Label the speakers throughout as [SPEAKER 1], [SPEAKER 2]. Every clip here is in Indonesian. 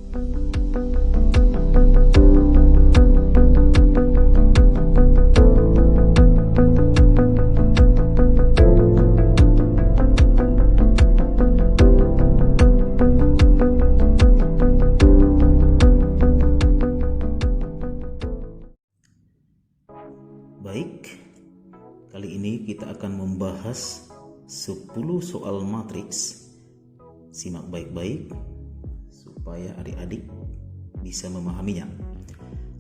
[SPEAKER 1] Baik, kali ini kita akan membahas 10 soal matriks. Simak baik-baik supaya adik-adik bisa memahaminya.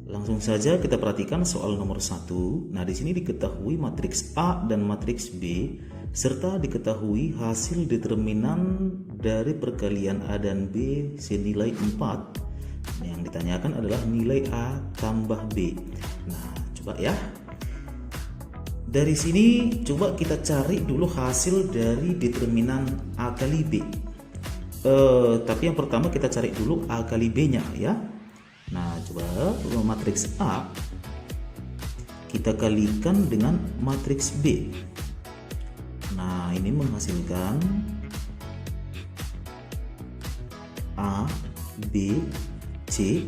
[SPEAKER 1] Langsung saja kita perhatikan soal nomor 1. Nah, di sini diketahui matriks A dan matriks B serta diketahui hasil determinan dari perkalian A dan B senilai 4. Yang ditanyakan adalah nilai A tambah B. Nah, coba ya. Dari sini coba kita cari dulu hasil dari determinan A kali B. Tapi yang pertama kita cari dulu A kali B nya ya. Nah, coba matriks A kita kalikan dengan matriks B. Nah, ini menghasilkan A, B, C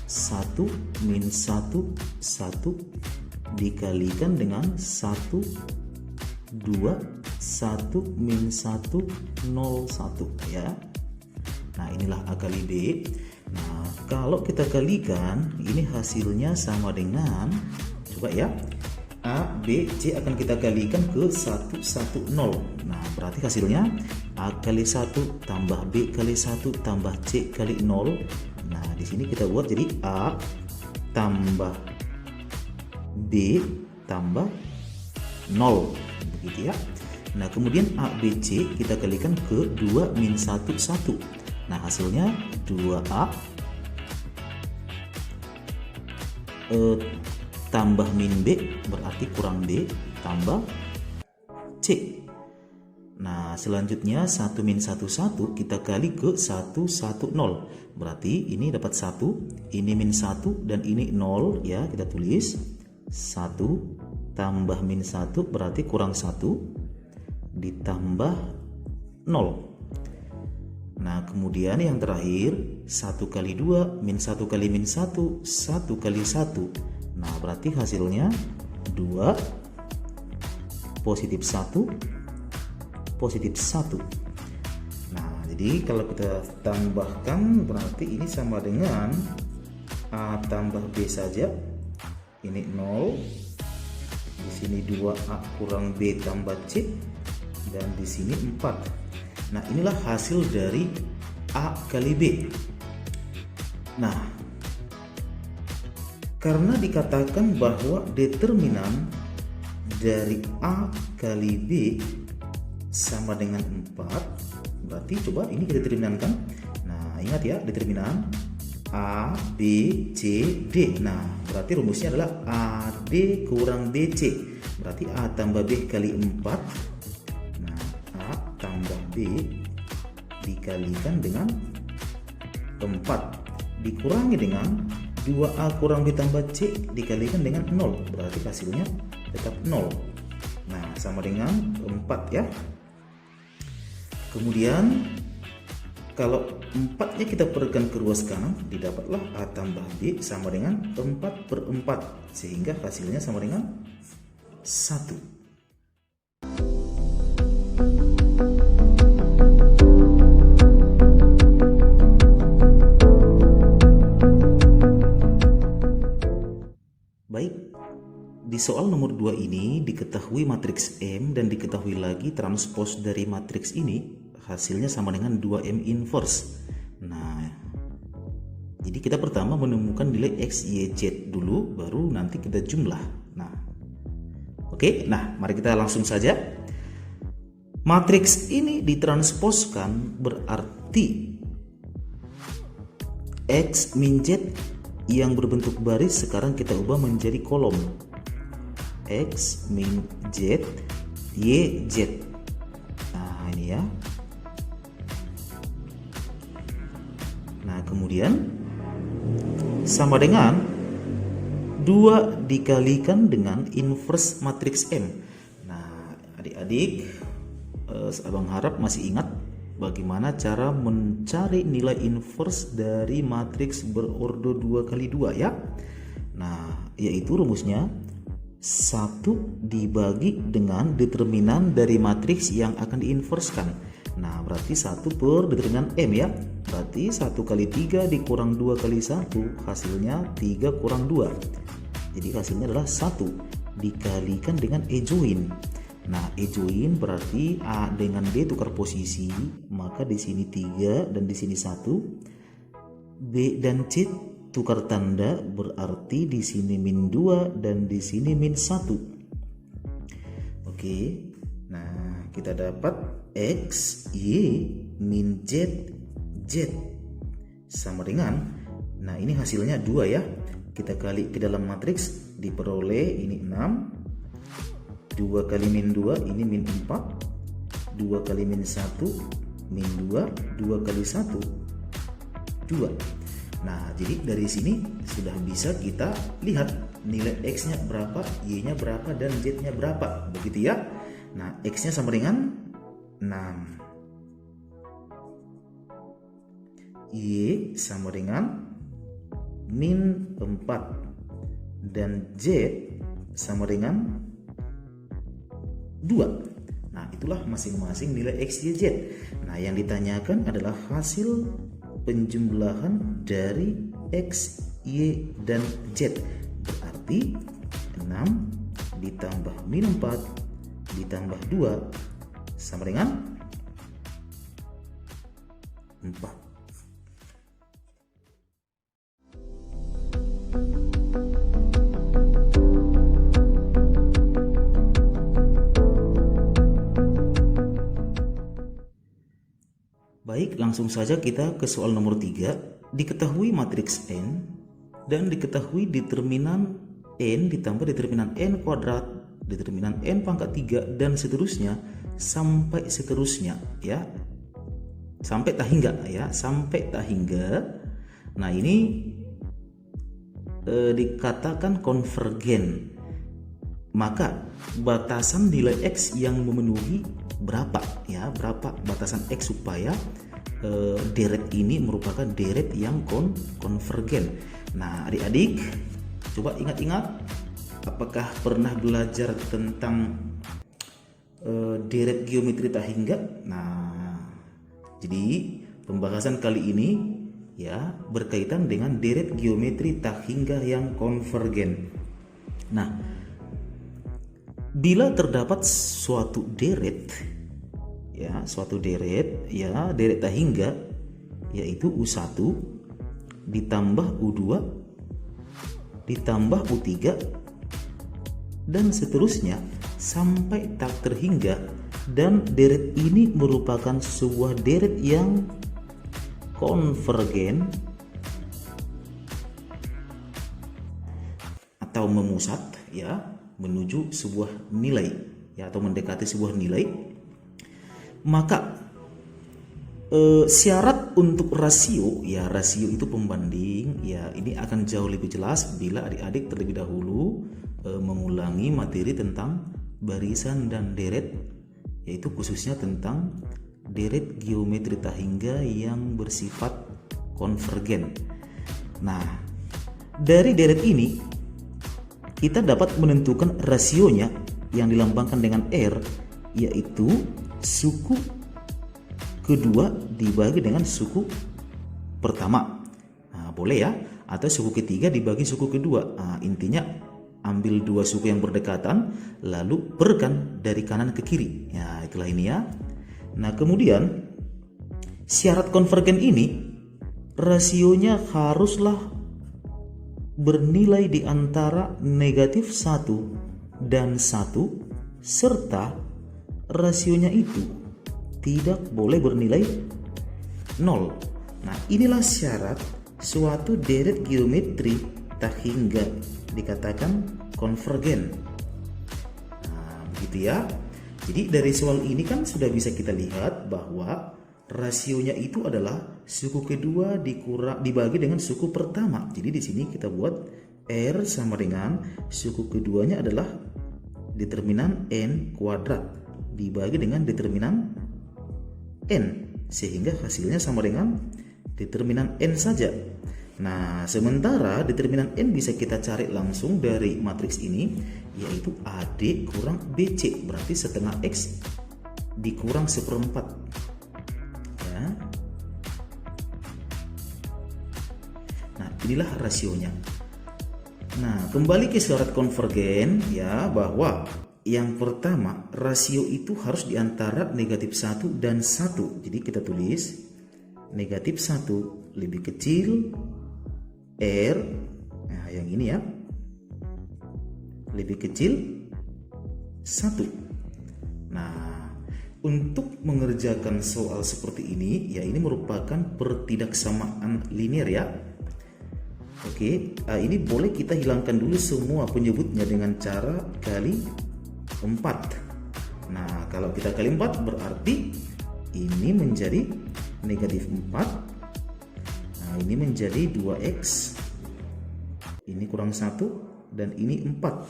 [SPEAKER 1] 1 min 1 1 dikalikan dengan 1 2 1 min 1 0 1 ya. Nah, inilah A kali B. Nah, kalau kita kalikan ini hasilnya sama dengan, coba ya, A, B, C akan kita kalikan ke 1 1 0. Nah, berarti hasilnya A kali 1 tambah B kali 1 tambah C kali 0. Nah, di sini kita buat jadi A tambah B tambah 0, begitu ya. Nah, kemudian A, B, C kita kalikan ke 2 min 1 1. Nah, hasilnya 2A tambah min B berarti kurang B tambah C. Nah, selanjutnya 1 min 1 1 kita kali ke 1 1 0. Berarti ini dapat 1, ini min 1 dan ini 0 ya, kita tulis 1 tambah min 1 berarti kurang 1 ditambah 0. Nah, kemudian yang terakhir 1 kali 2 min 1 kali min 1 1 kali 1. Nah, berarti hasilnya 2 positif 1 positif 1. Nah, jadi kalau kita tambahkan berarti ini sama dengan A tambah B saja. Ini 0, di sini 2A kurang B tambah C, dan di sini 4. Nah, inilah hasil dari A kali B. Nah, karena dikatakan bahwa determinan dari A kali B sama dengan 4, berarti coba ini kita determinankan. Nah, ingat ya, determinan A, B, C, D. Nah, berarti rumusnya adalah AD kurang BC. Berarti A tambah B kali 4. Nah, A tambah B dikalikan dengan 4. Dikurangi dengan 2A kurang B tambah C dikalikan dengan 0. Berarti hasilnya tetap 0. Nah, sama dengan 4 ya. Kemudian kalau 4-nya kita perlukan ke ruas kanan, didapatlah A tambah B sama dengan 4/4, sehingga hasilnya sama dengan 1. Baik, di soal nomor 2 ini diketahui matriks M dan diketahui lagi transpos dari matriks ini. Hasilnya sama dengan 2M inverse. Nah, jadi kita pertama menemukan nilai X, Y, Z dulu, baru nanti kita jumlah. Nah, oke. Nah, mari kita langsung saja. Matriks ini ditransposkan berarti X min Z yang berbentuk baris sekarang kita ubah menjadi kolom. X min Z, Y, Z. Nah, ini ya. Nah, kemudian sama dengan 2 dikalikan dengan inverse matriks M. Nah, adik-adik, abang harap masih ingat bagaimana cara mencari nilai inverse dari matriks berordo 2x2 ya. Nah, yaitu rumusnya 1 dibagi dengan determinan dari matriks yang akan diinverskan. Nah, berarti 1 per determinan M ya. Berarti 1 kali 3 dikurang 2 kali 1, hasilnya 3 kurang 2. Jadi hasilnya adalah 1 dikalikan dengan E join. Nah, E join berarti A dengan B tukar posisi, maka di sini 3 dan di sini 1. B dan C tukar tanda, berarti di sini min 2 dan di sini min 1. Oke. Nah, kita dapat X, Y, min Z, Z sama dengan, nah ini hasilnya 2 ya. Kita kali ke dalam matriks, diperoleh ini 6. 2 kali min 2 ini min 4. 2 kali min 1 min 2. 2 kali 1 2. Nah, jadi dari sini sudah bisa kita lihat nilai X-nya berapa, Y-nya berapa, dan Z-nya berapa. Begitu ya. Nah, X-nya sama dengan 6. Y sama dengan min 4. Dan Z sama dengan 2. Nah, itulah masing-masing nilai X, Y, Z. Nah, yang ditanyakan adalah hasil penjumlahan dari X, Y, dan Z. Berarti 6 ditambah min 4 ditambah 2 sama dengan 4. Baik, langsung saja kita ke soal nomor 3. Diketahui matriks N dan diketahui determinan N ditambah determinan N kuadrat, determinan N pangkat 3, dan seterusnya sampai seterusnya ya. Sampai tak hingga ya, sampai tak hingga. Nah, ini dikatakan konvergen. Maka batasan nilai X yang memenuhi berapa ya, berapa batasan X supaya deret ini merupakan deret yang konvergen. Nah, adik-adik coba ingat-ingat, apakah pernah belajar tentang deret geometri tak hingga? Nah, jadi pembahasan kali ini ya berkaitan dengan deret geometri tak hingga yang konvergen. Nah, bila terdapat suatu deret ya, suatu deret ya, deret tak hingga, yaitu U1 ditambah U2 ditambah U3 dan seterusnya sampai tak terhingga, dan deret ini merupakan sebuah deret yang konvergen atau memusat ya menuju sebuah nilai ya, atau mendekati sebuah nilai, maka syarat untuk rasio ya, rasio itu pembanding ya, ini akan jauh lebih jelas bila adik-adik terlebih dahulu mengulangi materi tentang barisan dan deret, yaitu khususnya tentang deret geometri tak hingga yang bersifat konvergen. Nah, dari deret ini kita dapat menentukan rasionya yang dilambangkan dengan R, yaitu suku kedua dibagi dengan suku pertama. Nah, boleh ya, atau suku ketiga dibagi suku kedua. Nah, intinya ambil dua suku yang berdekatan lalu perkan dari kanan ke kiri. Ya, itulah ini ya. Nah, kemudian syarat konvergen ini rasionya haruslah bernilai di antara negatif 1 dan 1, serta rasionya itu tidak boleh bernilai 0. Nah, inilah syarat suatu deret geometri tak hingga dikatakan konvergen. Nah, begitu ya. Jadi dari soal ini kan sudah bisa kita lihat bahwa rasionya itu adalah suku kedua dibagi dengan suku pertama. Jadi di sini kita buat R sama dengan suku keduanya adalah determinan N kuadrat dibagi dengan determinan N sehingga hasilnya sama dengan determinan N saja. Nah, sementara determinan N bisa kita cari langsung dari matriks ini, yaitu AD kurang BC, berarti setengah X dikurang 1/4. Ya. Nah, inilah rasionya. Nah, kembali ke syarat konvergen ya, bahwa yang pertama rasio itu harus diantara negatif 1 dan 1. Jadi kita tulis negatif 1 lebih kecil R, nah yang ini ya, lebih kecil 1. Nah, untuk mengerjakan soal seperti ini ya, ini merupakan pertidaksamaan linear ya. Oke, ini boleh kita hilangkan dulu semua penyebutnya dengan cara kali 4. Nah, kalau kita kali 4 berarti ini menjadi negatif 4. Nah, ini menjadi 2x. Ini kurang 1 dan ini 4.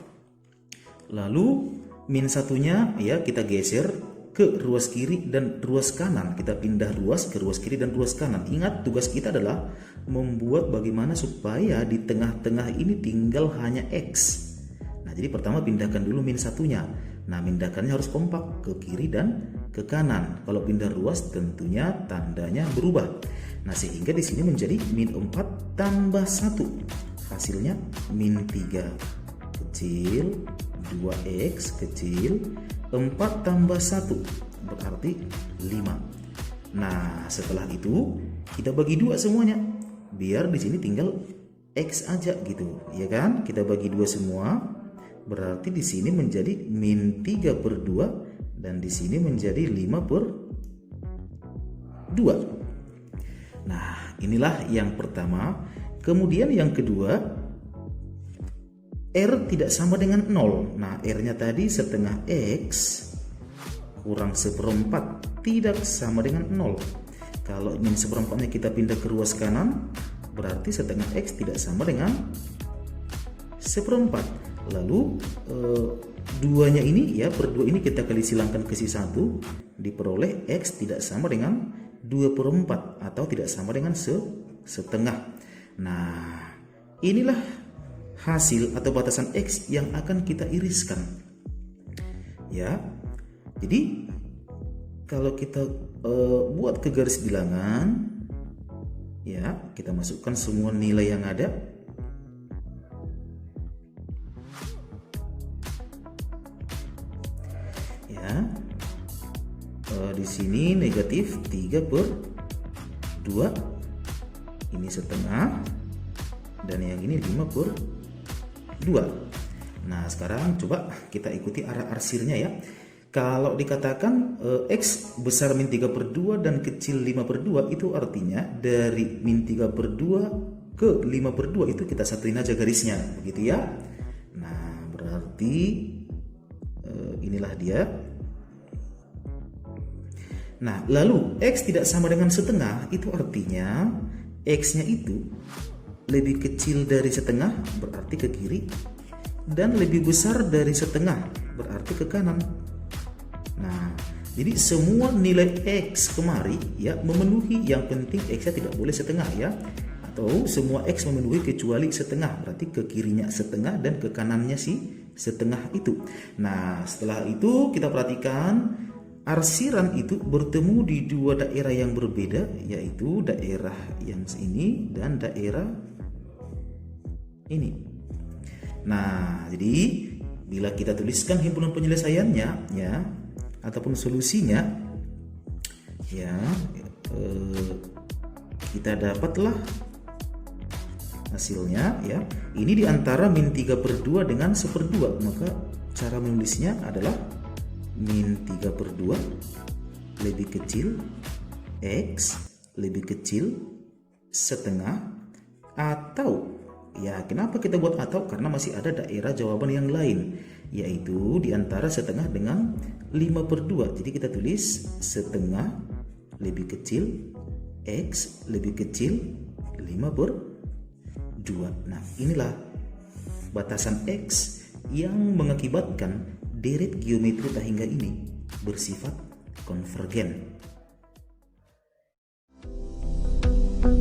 [SPEAKER 1] Lalu min satunya ya kita geser ke ruas kiri dan ruas kanan. Kita pindah ruas ke ruas kiri dan ruas kanan. Ingat, tugas kita adalah membuat bagaimana supaya di tengah-tengah ini tinggal hanya X. Nah, jadi pertama pindahkan dulu min satunya. Nah, pindahkannya harus kompak ke kiri dan ke kanan. Kalau pindah ruas tentunya tandanya berubah. Nah, sehingga di sini menjadi min 4 tambah 1. Hasilnya min 3 kecil, 2x kecil, 4 tambah 1 berarti 5. Nah, setelah itu kita bagi 2 semuanya, biar di sini tinggal x aja gitu, ya kan? Kita bagi 2 semua, berarti di sini menjadi min 3/2 dan di sini menjadi 5/2. Nah, inilah yang pertama. Kemudian yang kedua, R tidak sama dengan 0. Nah, R-nya tadi setengah X kurang 1/4 tidak sama dengan 0. Kalau min 1/4-nya kita pindah ke ruas kanan, berarti setengah X tidak sama dengan 1/4. Lalu 2-nya ini ya, per 2 ini kita kali silangkan ke si 1, diperoleh X tidak sama dengan 2/4 atau tidak sama dengan setengah. Nah, inilah hasil atau batasan X yang akan kita iriskan ya. Jadi kalau kita buat ke garis bilangan ya, kita masukkan semua nilai yang ada. Ya, di sini negatif 3/2, ini setengah, dan yang ini 5/2. Nah, sekarang coba kita ikuti arah arsirnya ya. Kalau dikatakan X besar min 3/2 dan kecil 5/2, itu artinya dari min 3/2 ke 5/2 itu kita satuin aja garisnya, begitu ya. Nah, berarti inilah dia. Nah, lalu X tidak sama dengan setengah, itu artinya X-nya itu lebih kecil dari setengah, berarti ke kiri, dan lebih besar dari setengah, berarti ke kanan. Nah, jadi semua nilai X kemari ya memenuhi, yang penting X-nya tidak boleh setengah ya, atau semua X memenuhi kecuali setengah, berarti ke kirinya setengah dan ke kanannya si setengah itu. Nah, setelah itu kita perhatikan arsiran itu bertemu di dua daerah yang berbeda, yaitu daerah yang ini dan daerah ini. Nah, jadi bila kita tuliskan himpunan penyelesaiannya ya, ataupun solusinya ya, kita dapatlah hasilnya ya. Ini diantara min 3/2 dengan 1/2, maka cara menulisnya adalah min 3/2 lebih kecil X lebih kecil setengah, atau ya, kenapa kita buat atau? Karena masih ada daerah jawaban yang lain, yaitu diantara setengah dengan 5/2. Jadi kita tulis setengah lebih kecil X lebih kecil 5/2. Nah, inilah batasan X yang mengakibatkan deret geometri tak hingga ini bersifat konvergen. Baik,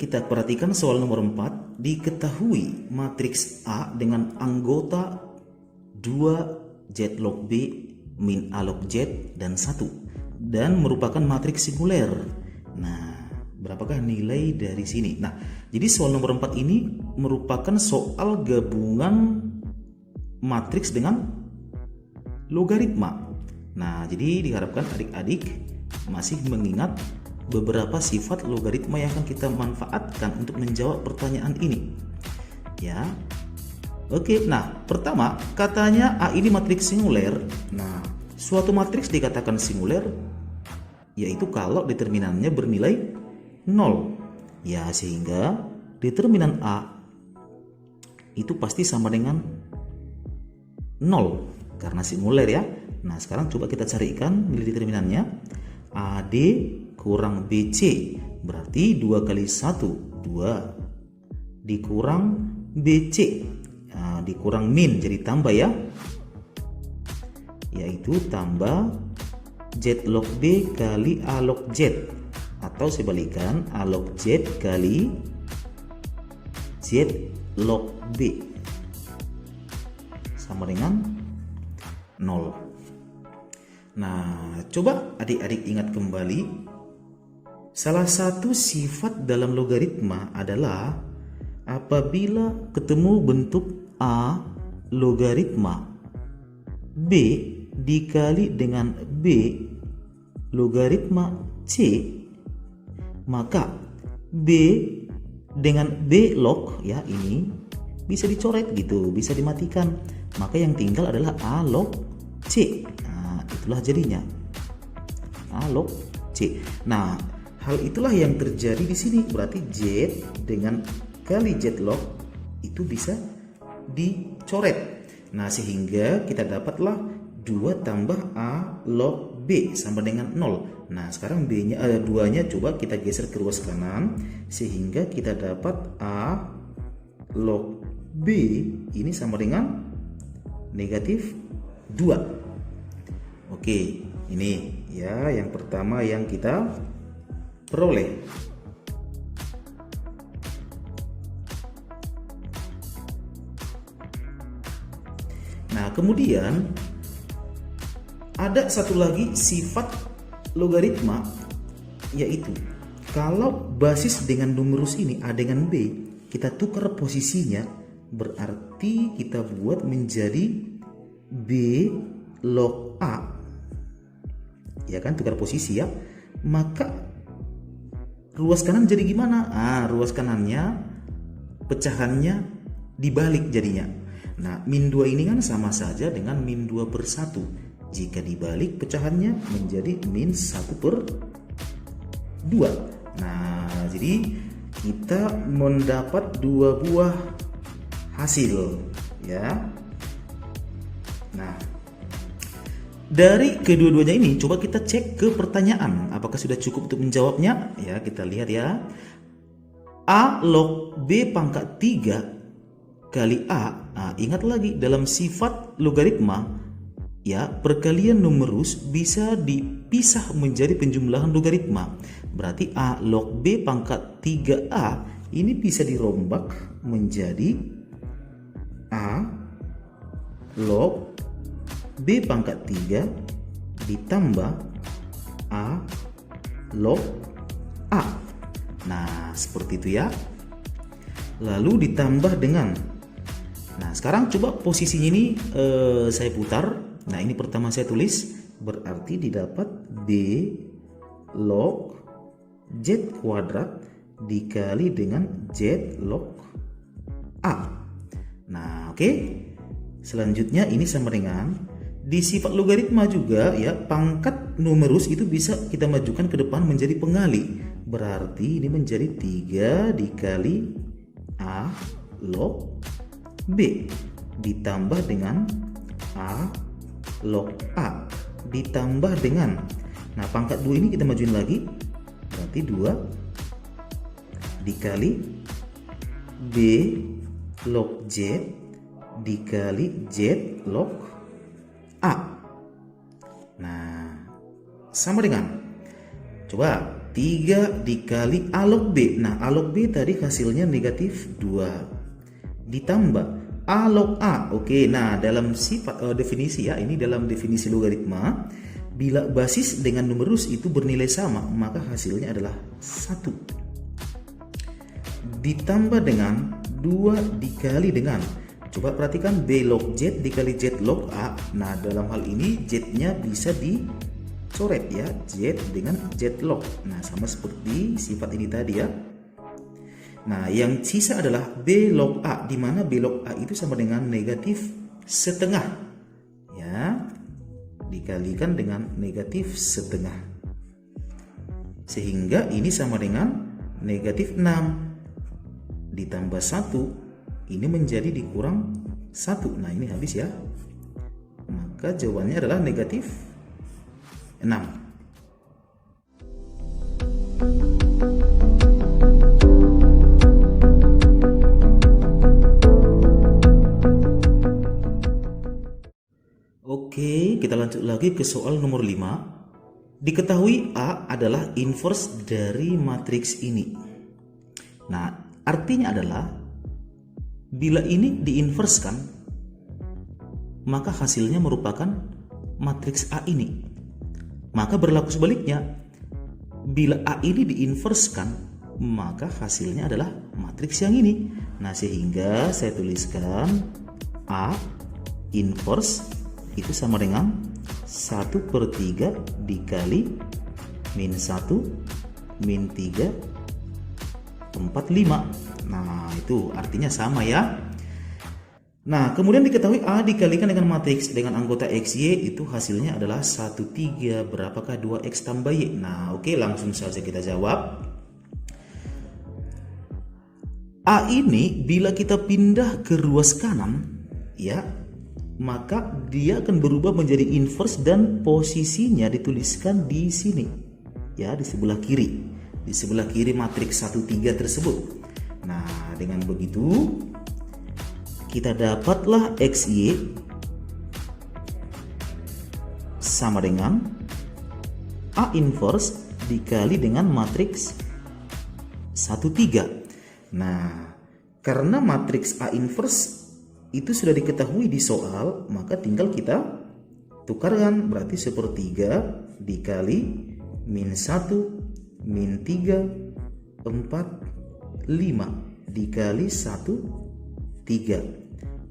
[SPEAKER 1] kita perhatikan soal nomor 4. Diketahui matriks A dengan anggota 2 Z log B min A log Z dan 1 dan merupakan matriks singuler. Nah, berapakah nilai dari sini? Nah, jadi soal nomor 4 ini merupakan soal gabungan matriks dengan logaritma. Nah, jadi diharapkan adik-adik masih mengingat beberapa sifat logaritma yang akan kita manfaatkan untuk menjawab pertanyaan ini. Ya. Oke, nah, pertama katanya A ini matriks singuler. Nah, suatu matriks dikatakan singuler yaitu kalau determinannya bernilai 0. Ya, sehingga determinan A itu pasti sama dengan 0 karena singuler ya. Nah, sekarang coba kita carikan nilai determinannya. AD kurang BC berarti 2 kali 1 2 dikurang BC, nah, dikurang min jadi tambah ya, yaitu tambah Z log B kali A log Z, atau sebaliknya A log Z kali Z log B sama dengan 0. Nah, coba adik-adik ingat kembali, salah satu sifat dalam logaritma adalah apabila ketemu bentuk A logaritma B dikali dengan B logaritma C, maka B dengan B log ya ini bisa dicoret gitu, bisa dimatikan. Maka yang tinggal adalah A log C. Nah, itulah jadinya A log C. Nah, hal itulah yang terjadi di sini. Berarti Z dengan kali Z log itu bisa dicoret. Nah, sehingga kita dapatlah 2 tambah A log B sama dengan 0. Nah, sekarang B-nya 2-nya coba kita geser ke ruas kanan sehingga kita dapat A log B ini sama dengan negatif 2. Oke, ini ya yang pertama yang kita peroleh. Nah, kemudian ada satu lagi sifat logaritma, yaitu kalau basis dengan numerus ini A dengan B kita tukar posisinya, berarti kita buat menjadi B log A, ya kan, tukar posisi ya. Maka ruas kanan jadi gimana? Ruas kanannya pecahannya dibalik jadinya. Nah, min 2 ini kan sama saja dengan min 2 per 1. Jika dibalik pecahannya menjadi min 1 per 2. Nah, jadi kita mendapat 2 buah hasil ya. Nah, dari kedua-duanya ini coba kita cek ke pertanyaan apakah sudah cukup untuk menjawabnya ya. Kita lihat ya. A log B pangkat 3 kali A. Nah, ingat lagi dalam sifat logaritma ya, perkalian numerus bisa dipisah menjadi penjumlahan logaritma. Berarti A log B pangkat 3A ini bisa dirombak menjadi A log B pangkat 3 ditambah A log A. Nah, seperti itu ya. Lalu ditambah dengan, nah sekarang coba posisinya ini saya putar. Nah, ini pertama saya tulis, berarti didapat B log Z kuadrat dikali dengan Z log A. Nah, oke. Selanjutnya ini sama dengan di sifat logaritma juga ya, pangkat numerus itu bisa kita majukan ke depan menjadi pengali. Berarti ini menjadi 3 dikali A log B ditambah dengan A log A ditambah dengan, nah pangkat 2 ini kita majuin lagi, berarti 2 dikali B log Z dikali Z log A. Nah, sama dengan, coba 3 dikali A log B. Nah, A log B tadi hasilnya negatif 2. Ditambah A log A. Oke, nah dalam sifat definisi ya, ini dalam definisi logaritma, bila basis dengan numerus itu bernilai sama, maka hasilnya adalah 1. Ditambah dengan 2 dikali dengan, coba perhatikan B log Z dikali Z log A. Nah, dalam hal ini Z-nya bisa dicoret ya, Z dengan Z log. Nah, sama seperti sifat ini tadi ya. Nah, yang sisa adalah B log A, di mana B log A itu sama dengan negatif setengah ya, dikalikan dengan negatif setengah, sehingga ini sama dengan negatif 6 ditambah 1, ini menjadi dikurang 1. Nah, ini habis ya, maka jawabannya adalah negatif 6. Oke, kita lanjut lagi ke soal nomor 5. Diketahui A adalah inverse dari matriks ini. Nah, artinya adalah bila ini diinverskan, maka hasilnya merupakan matriks A ini. Maka berlaku sebaliknya, bila A ini diinverskan, maka hasilnya adalah matriks yang ini. Nah, sehingga saya tuliskan A inverse itu sama dengan 1/3 dikali min 1 min 3 4, 5. Nah, itu artinya sama ya. Nah, kemudian diketahui A dikalikan dengan matriks dengan anggota XY, itu hasilnya adalah 1/3. Berapakah 2X tambah Y? Nah, oke, langsung saja kita jawab. A ini bila kita pindah ke ruas kanan ya, maka dia akan berubah menjadi inverse dan posisinya dituliskan di sini ya, di sebelah kiri. Di sebelah kiri matriks 1/3 tersebut. Nah, dengan begitu kita dapatlah XY sama dengan A inverse dikali dengan matriks 1/3. Nah, karena matriks A inverse itu sudah diketahui di soal, maka tinggal kita tukarkan. Berarti 1/3 dikali min 1 min 3 4 5 dikali 1/3.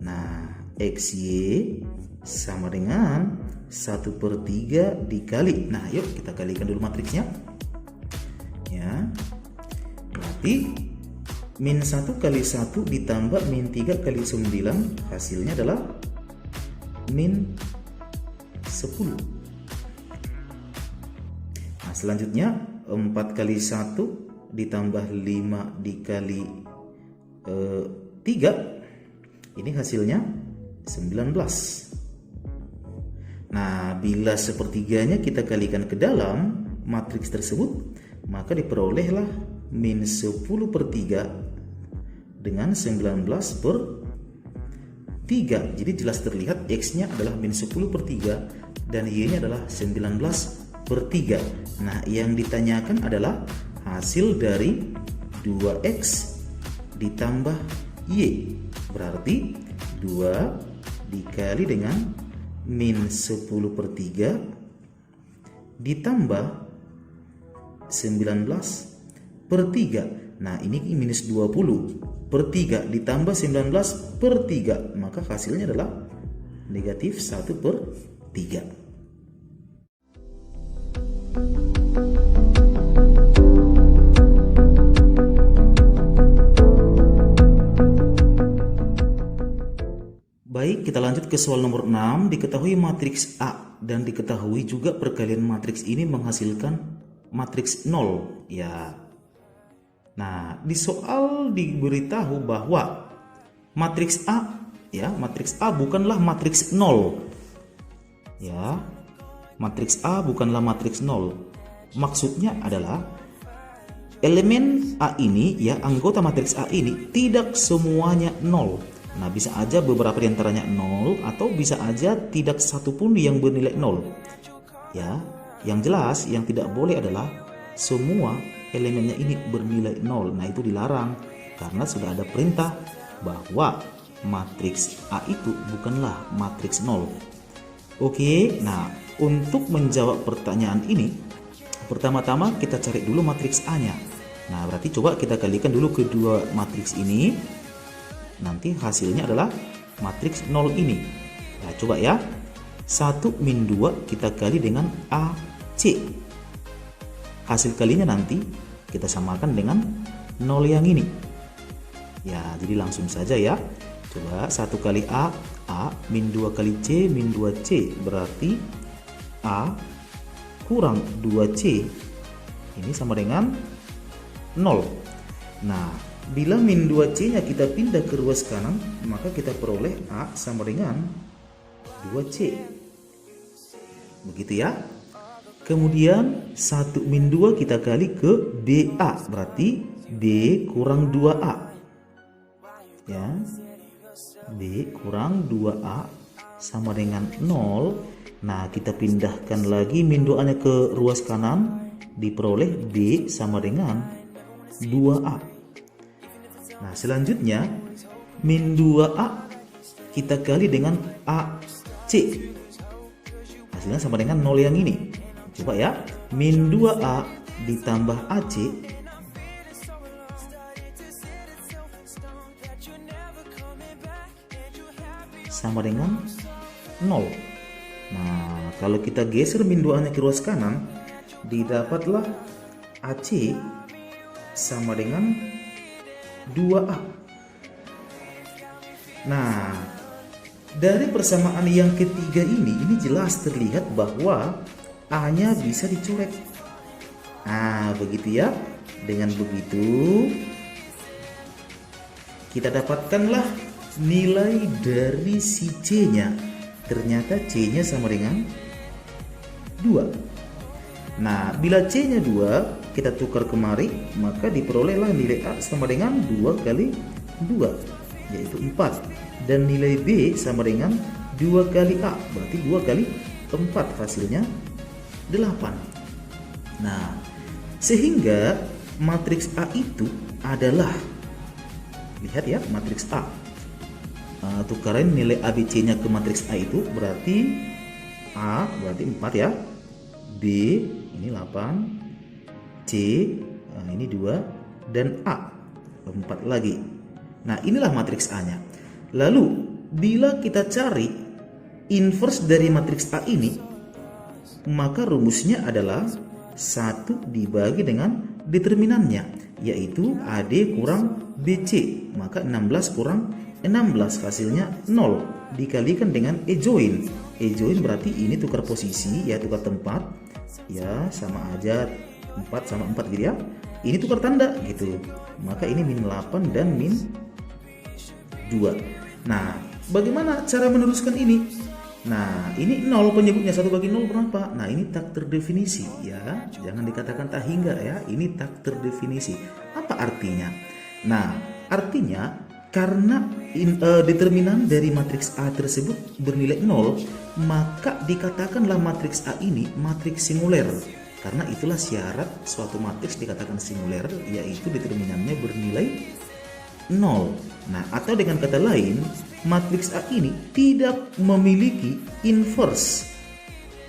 [SPEAKER 1] Nah, XY sama dengan 1/3 dikali. Nah, yuk kita kalikan dulu matriksnya ya. Berarti min 1 kali 1 ditambah min 3 kali 9, hasilnya adalah min 10. Nah, selanjutnya 4 kali 1 ditambah 5 dikali 3, ini hasilnya 19. Nah, bila sepertiganya kita kalikan ke dalam matriks tersebut, maka diperolehlah min 10/3 dengan 19/3. Jadi jelas terlihat X-nya adalah min 10/3 dan Y-nya adalah 19/3. Nah, yang ditanyakan adalah hasil dari 2X ditambah Y. Berarti 2 dikali dengan min 10/3 ditambah 19/3. Nah, ini minus 20/3 ditambah 19/3, maka hasilnya adalah negatif 1/3. Baik, kita lanjut ke soal nomor 6. Diketahui matriks A dan diketahui juga perkalian matriks ini menghasilkan matriks 0 ya. Nah, di soal diberitahu bahwa matriks A ya, matriks A bukanlah matriks 0. Ya. Matriks A bukanlah matriks 0. Maksudnya adalah elemen A ini ya, anggota matriks A ini tidak semuanya 0. Nah, bisa aja beberapa di antaranya 0 atau bisa aja tidak satu pun yang bernilai 0. Ya, yang jelas yang tidak boleh adalah semua elemennya ini bernilai 0. Nah, itu dilarang karena sudah ada perintah bahwa matriks A itu bukanlah matriks 0. Oke, nah untuk menjawab pertanyaan ini, pertama-tama kita cari dulu matriks A-nya. Nah, berarti coba kita kalikan dulu kedua matriks ini. Nanti hasilnya adalah matriks 0 ini. Nah, coba ya. 1 min 2 kita kali dengan AC. Hasil kalinya nanti kita samakan dengan 0 yang ini. Ya, jadi langsung saja ya. Coba 1 kali A min 2 kali C min 2C berarti A kurang 2C ini sama dengan 0. Nah, bila min 2C nya kita pindah ke ruas kanan, maka kita peroleh A sama dengan 2C. Begitu ya. Kemudian 1 min 2 kita kali ke BA berarti B kurang 2A. Ya. B kurang 2A sama dengan 0. Nah, kita pindahkan lagi min 2A nya ke ruas kanan, diperoleh B sama dengan 2A. Nah, selanjutnya min 2A kita kali dengan AC. Hasilnya sama dengan 0 yang ini. Coba ya, min 2A ditambah AC sama dengan 0. Nah, kalau kita geser min 2A nya ke ruas kanan, didapatlah AC sama dengan 2A. Nah, dari persamaan yang ketiga ini jelas terlihat bahwa A-nya bisa dicoret. Nah, begitu ya. Dengan begitu, kita dapatkanlah nilai dari si C-nya. Ternyata C-nya sama dengan 2. Nah, bila C-nya 2, kita tukar kemari, maka diperolehlah nilai A sama dengan 2 kali 2, yaitu 4. Dan nilai B sama dengan 2 kali A, berarti 2 kali 4, hasilnya 8. Nah, sehingga matriks A itu adalah, lihat ya, matriks A. Tukaran nilai ABC-nya ke matriks A itu berarti A berarti 4 ya, B ini 8, C ini 2, dan A 4 lagi. Nah, inilah matriks A-nya. Lalu bila kita cari inverse dari matriks A ini, maka rumusnya adalah 1 dibagi dengan determinannya, yaitu AD kurang BC. Maka 16 kurang 16 hasilnya 0 dikalikan dengan E join. E join berarti ini tukar posisi ya, tukar tempat ya, sama aja 4 sama 4 gitu ya. Ini tukar tanda gitu. Maka ini min 8 dan min 2. Nah, bagaimana cara meneruskan ini? Nah, ini 0 penyebutnya, 1 bagi 0 berapa? Nah, ini tak terdefinisi ya. Jangan dikatakan tak hingga ya. Ini tak terdefinisi. Apa artinya? Nah, artinya karena determinan dari matriks A tersebut bernilai 0, maka dikatakanlah matriks A ini matriks singuler. Karena itulah syarat suatu matriks dikatakan singuler, yaitu determinannya bernilai 0. Nah, atau dengan kata lain, matriks A ini tidak memiliki inverse.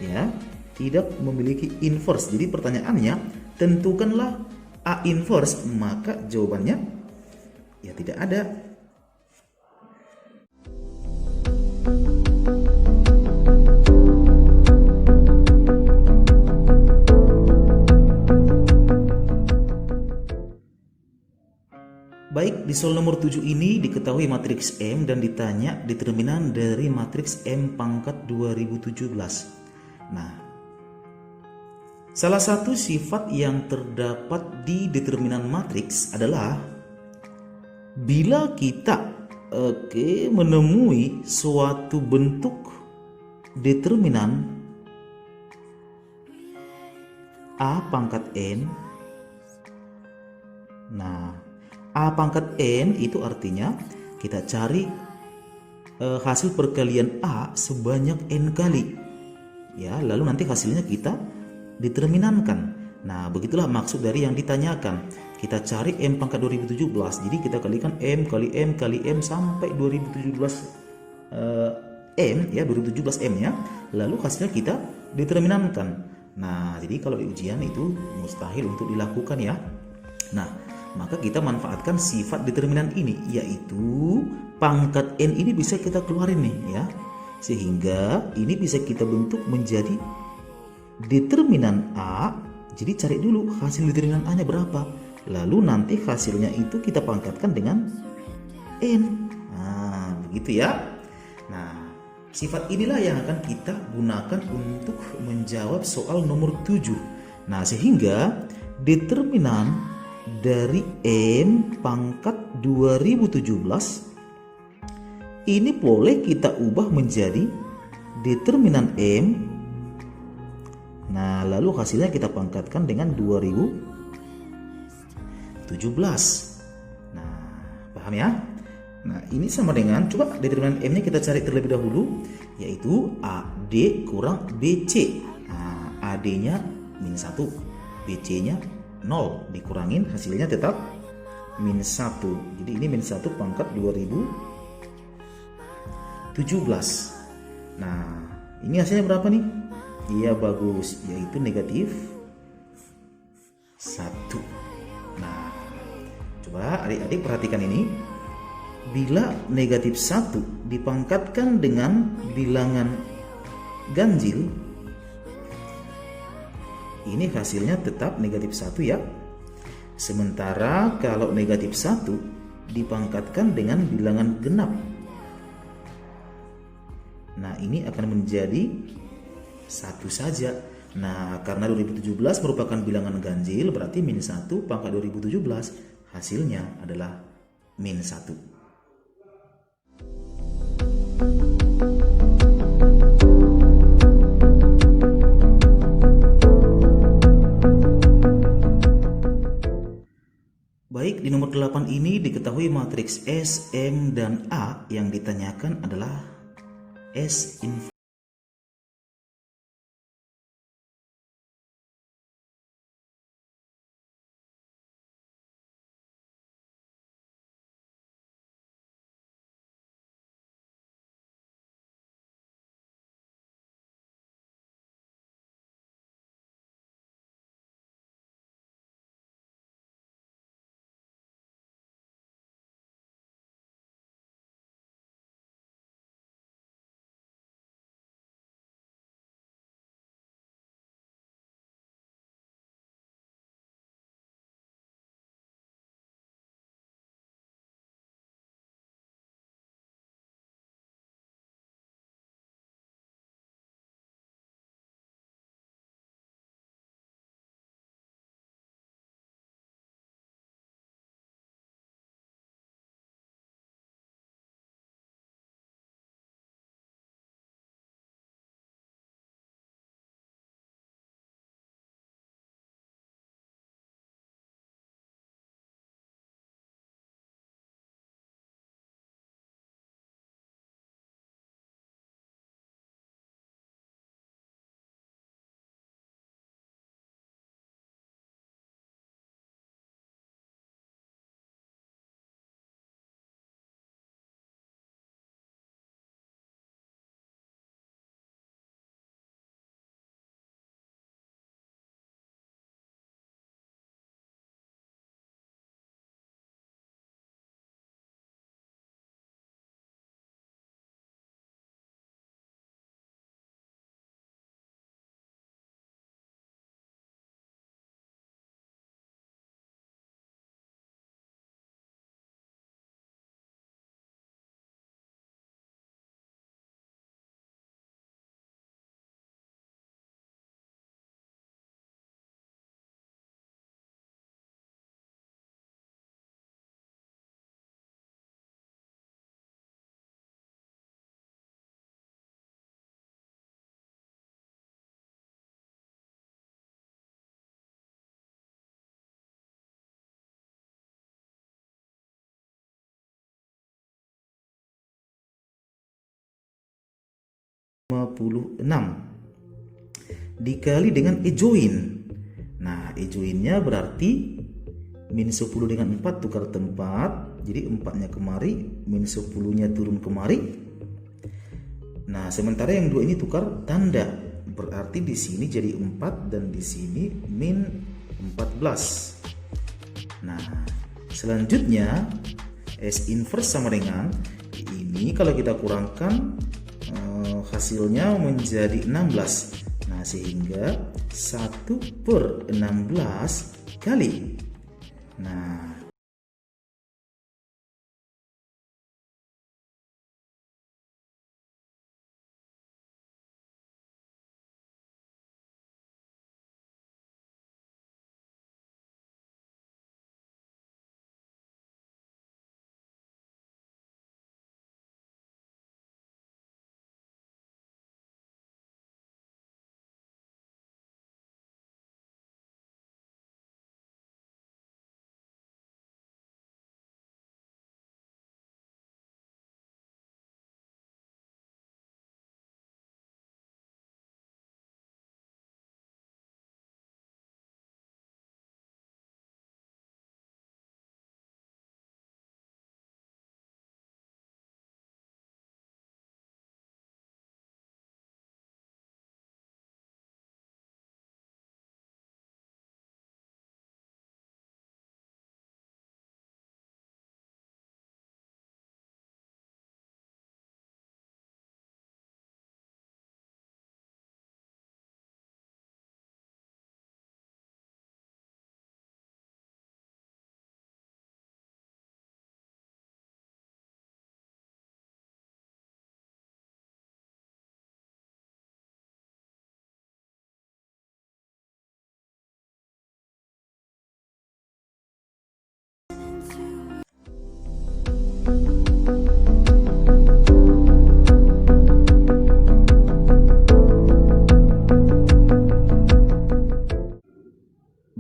[SPEAKER 1] Ya, tidak memiliki inverse. Jadi pertanyaannya, tentukanlah A inverse, maka jawabannya ya tidak ada. Baik, di soal nomor 7 ini diketahui matriks M dan ditanya determinan dari matriks M pangkat 2017. Nah, salah satu sifat yang terdapat di determinan matriks adalah bila kita menemui suatu bentuk determinan A pangkat N. Nah, A pangkat N itu artinya kita cari hasil perkalian A sebanyak N kali. Ya, lalu nanti hasilnya kita determinankan. Nah, begitulah maksud dari yang ditanyakan. Kita cari M pangkat 2017. Jadi kita kalikan M kali M kali M sampai 2017 M ya, 2017 M ya. Lalu hasilnya kita determinankan. Nah, jadi kalau di ujian itu mustahil untuk dilakukan ya. Nah, maka kita manfaatkan sifat determinan ini, yaitu pangkat N ini bisa kita keluarin nih ya. Sehingga ini bisa kita bentuk menjadi determinan A. Jadi cari dulu hasil determinan A nya berapa. Lalu nanti hasilnya itu kita pangkatkan dengan N. Nah, begitu ya. Nah, sifat inilah yang akan kita gunakan untuk menjawab soal nomor 7. Nah, sehingga determinan dari M pangkat 2017 ini boleh kita ubah menjadi determinan M. Nah, lalu hasilnya kita pangkatkan dengan 2017. Nah, paham ya? Nah, ini sama dengan, coba determinan M-nya kita cari terlebih dahulu, yaitu AD kurang BC. Nah, AD-nya min 1, BC-nya 0. Dikurangin, hasilnya tetap min 1. Jadi ini min 1 pangkat 2017. Nah, ini hasilnya berapa nih? Iya, bagus, yaitu negatif 1. Nah, coba adik-adik perhatikan ini. Bila negatif 1 dipangkatkan dengan bilangan ganjil, ini hasilnya tetap negatif 1 ya. Sementara kalau negatif 1 dipangkatkan dengan bilangan genap, nah ini akan menjadi 1 saja. Nah, karena 2017 merupakan bilangan ganjil, berarti min 1 pangkat 2017 hasilnya adalah min 1. Baik, di nomor 8 ini diketahui matriks S, M, dan A yang ditanyakan adalah S inverse. dikali dengan E join. Nah, E joinnya berarti min 10 dengan 4 tukar tempat. Jadi 4-nya kemari, min 10-nya turun kemari. Nah, sementara yang 2 ini tukar tanda. Berarti di sini jadi 4 dan di sini min 14. Nah, selanjutnya S inverse sama dengan ini kalau kita kurangkan hasilnya menjadi 16. Nah, sehingga 1/16 kali. Nah,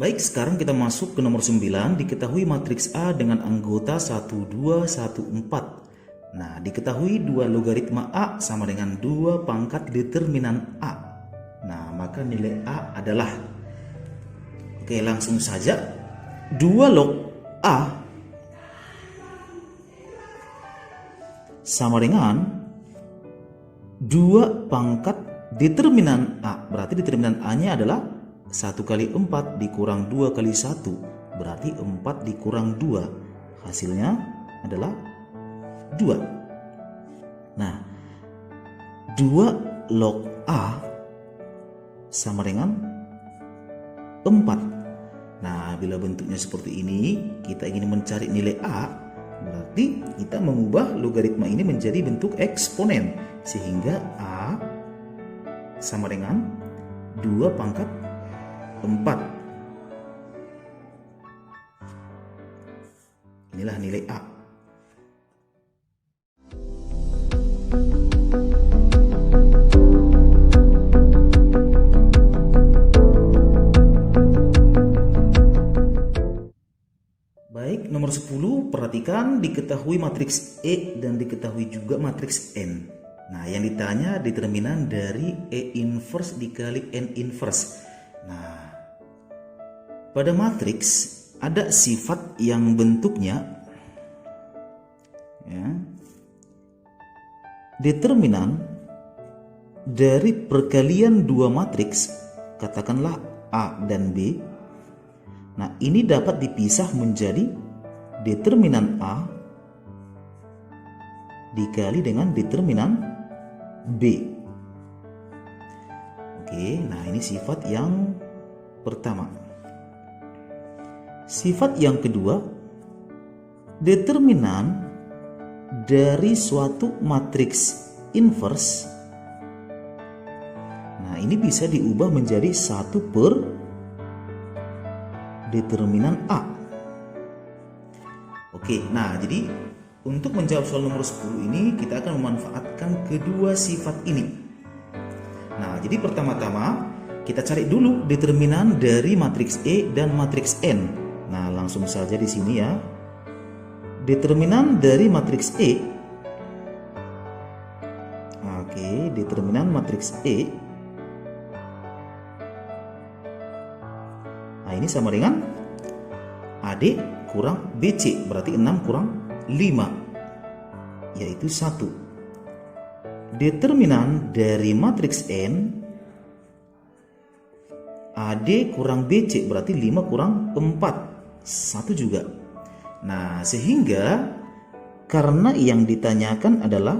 [SPEAKER 1] baik, sekarang kita masuk ke nomor 9. Diketahui matriks A dengan anggota 1, 2, 1, 4. Nah, diketahui 2 logaritma A sama dengan 2 pangkat determinan A. Nah, maka nilai A adalah, oke, langsung saja, 2 log A sama dengan 2 pangkat determinan A. Berarti determinan A-nya adalah 1 kali 4 dikurang 2 kali 1. Berarti 4 dikurang 2. Hasilnya adalah 2. Nah, 2 log A sama dengan 4. Nah, bila bentuknya seperti ini, kita ingin mencari nilai A, berarti kita mengubah logaritma ini menjadi bentuk eksponen. Sehingga A sama dengan 2 pangkat 4. Inilah nilai A. Baik, nomor 10, perhatikan diketahui matriks E dan diketahui juga matriks N. Nah, yang ditanya determinan dari E inverse dikali N inverse. Nah, pada matriks ada sifat yang bentuknya determinan dari perkalian 2 matriks, katakanlah A dan B. Nah, ini dapat dipisah menjadi determinan A dikali dengan determinan B. Oke, nah ini sifat yang pertama. Sifat yang kedua, determinan dari suatu matriks inverse. Nah, ini bisa diubah menjadi 1 per determinan A. Oke, nah jadi untuk menjawab soal nomor 10 ini kita akan memanfaatkan kedua sifat ini. Nah, jadi pertama-tama kita cari dulu determinan dari matriks E dan matriks N. Nah, langsung saja di sini ya. Determinan dari matriks E. Oke, determinan matriks E. Nah, ini sama dengan AD kurang BC, berarti 6 kurang 5, yaitu 1. Determinan dari matriks N, AD kurang BC, berarti 5 kurang 4, 1 juga. Nah, sehingga karena yang ditanyakan adalah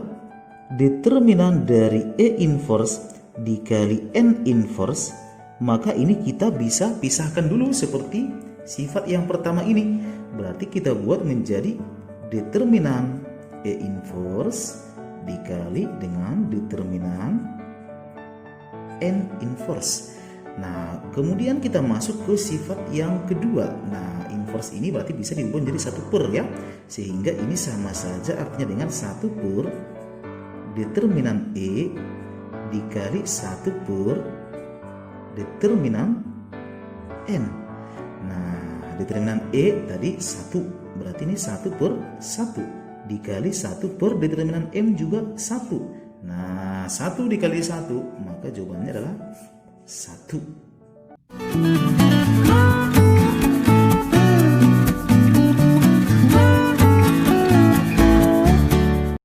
[SPEAKER 1] determinan dari E inverse dikali N inverse, maka ini kita bisa pisahkan dulu seperti sifat yang pertama ini. Berarti kita buat menjadi determinan E inverse dikali dengan determinan N inverse. Nah, kemudian kita masuk ke sifat yang kedua. Nah, inverse ini berarti bisa diubah menjadi 1 per ya. Sehingga ini sama saja artinya dengan 1 per determinan E dikali 1 per determinan N. Nah, determinan E tadi 1. Berarti ini 1 per 1 dikali 1 per determinan M juga 1. Nah, 1 dikali 1, maka jawabannya adalah 1.